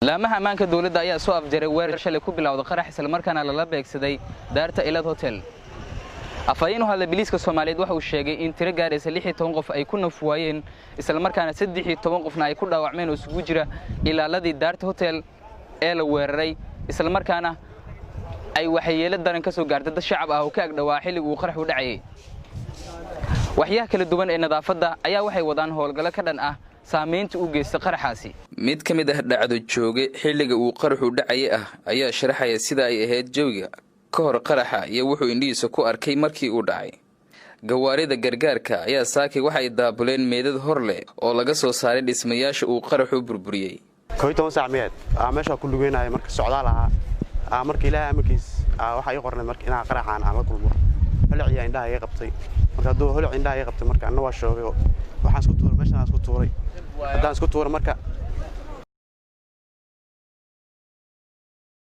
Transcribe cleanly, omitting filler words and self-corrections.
laamaha ammaanka dawladda ayaa soo afjaray weerar shalay ku bilowday qarax isla markaana lala beegsaday daarta Elad Hotel. afayeen u hadlay biliiska Soomaaliyeed waxa uu sheegay in tiro gaaraysa 16 qof ay ku nafwaayeen isla markaana 13 qofna ay ku dhaawacmeen oo isugu jira ilaaladii daarta hotel ee la weeraray isla markaana ay waxyeelo daran ka soo gaartay dad shacab ah oo ka agdhawaa xilliga uu qarax u dhacay. waxyaha kala duwan ee nadaafadda ayaa waxay wadaan howlgalo ka dhan ah saameynta uu geystay qaraxaasi. mid ka mid ah dhacdo jooge xilliga uu qaraxu dhacay ayaa sharaxaya sida ay ahayd jawiga ka hor qaraxa iyo wuxuu indhihiisa ku arkay markii uu dhacay. gawaarida gargaarka ayaa saakay waxay daabuleen meedad hor leh oo laga soo saaray dhismayaasha uu qaraxu burburiyay. 12 saacadood meesha ku lugeynay marka socdaal aha marka Ilaahay amarkiis waxa ay qornay marka inaa qaraxaan aan la kulmo holaciya indhaha ay qabtay marka doo holac indhaha ay qabtay marka anna waa shoogay waxaan isku tuuray meeshaan isku tuuray hadaan isku tuuray marka